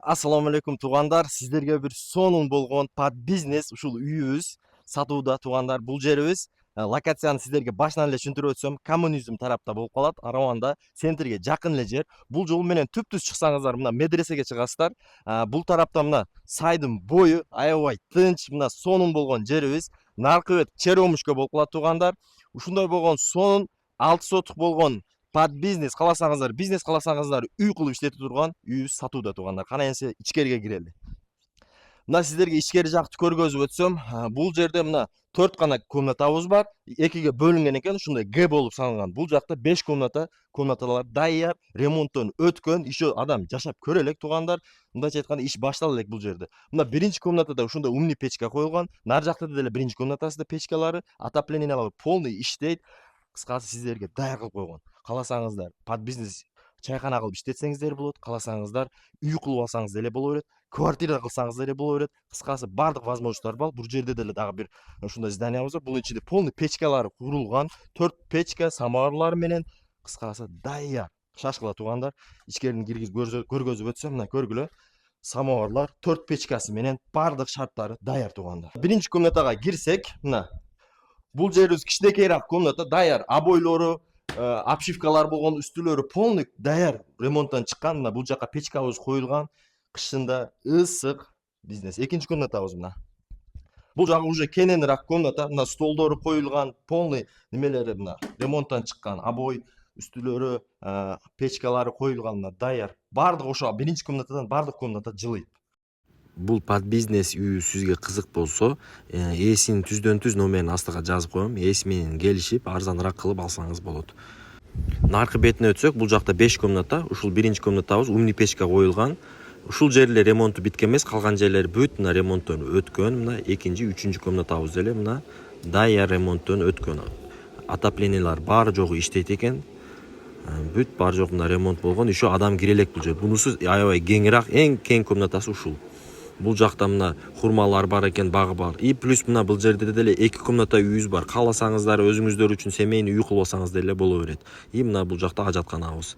Assalamu алейкум туугандар. Сиздерге бир сонун болгон под бизнес ушул үйүбүз сатууда туугандар. Бул жерибиз локацияны сиздерге башынан эле түшүндүрүп өтсөм, коммунизм тарапта болуп калат. Араванда центрге жакын эле жер. Бул жол менен түп-түз чыксаңыздар, мына медресеге чыгасыздар. Бул тарапта мына сайдын бою аябай тынч, мына сонун болгон жерибиз. Наркы бет Черемушка болуп калат туугандар. Ушундай болгон сонун 6 сотук болгон под бизнес каласаңыздар үй кылып иштете турган үйүбүз сатууда туугандар. Кана энсе ичкериге кирели. Мына сиздерге ичкери жакты көргөзүп өтсөм, бул жерде мына 4 гана комнатабыз бар. Экиге бөлүнгөн экен, ушундай Г болуп салынган. Бул жакта 5 комнаталар даяр, ремонттон өткөн, еще адам жашап көрө элек туугандар. Мындайча айтканда иш баштала элек бул жерде. Мына биринчи комнатада ушундай умный печка коюлган. Нары жакта деле биринчи комнатасында печкалары, отоплениялары полный иштейт. Кыскасы сиздерге даяр кылып койгон. Каласаңыздар под бизнес чайкана кылып иштетсеңиздер болот, каласаңыздар үй кылып алсаңыз деле боло берет, квартира кылсаңыз деле боло берет. Кыскасы бардык возможностьтор бар. Бул жерде деле дагы бир ушундай зданиябыз бар. Бунун ичинде полный печкалары курулган, 4 печка, самоварлар менен. Кыскасы даяр. Шашкыла туугандар. Ичкерини киргизип көргөзүп өтсөм, мына көргүлө. Самоварлар 4 печкасы менен бардык шарттары даяр туугандар. Биринчи комнатага кирсек, мына бул жерибиз кичинекейраак комната, даяр обойлору, обшивкалар болгон, үстүлөрү полный даяр ремонттон чыккан. Мына бул жака печкабыз коюлган. Кышында ысык бизнес. Экинчи комнатабыз мына. Бул жагы уже кененирээк комната. Мына столдору коюлган, полный немелери мына ремонттон чыккан, обой, үстүлөрү, печкалары коюлган, мына даяр. Бардык ошо биринчи комнатадан бардык комната жылыйт. Бул под бизнес үй сизге кызык болсо, ээсинин түздөн түз номерин астыга жазып коем. Ээси менен келишип, арзаныраак кылып алсаңыз болот. Наркы бетине өтсөк, бул жакта 5 комната. Ушул биринчи комнатабыз умный печка коюлган. Ушул жерлер ремонту бүткөн эмес, калган жерлер бүт мына ремонттон өткөн. Мына экинчи, үчүнчү комнатабыз деле мына даяр ремонттон өткөн. Отоплениялар баары жогу иштейт экен. Бүт баары жогу мына ремонт болгон. Еще адам кире элек бул жер. Бунусу аябай кеңирээк, эң кең комнатасы ушул. Бул жакта мына хурмалар бар экен, багы бар. И плюс мына бул жерде деле 2 комната үйүбүз бар. Кааласаңыздар өзүңүздөр үчүн семейный үй кылып алсаңыз деле боло берет. И мына бул жакта ажатканабыз.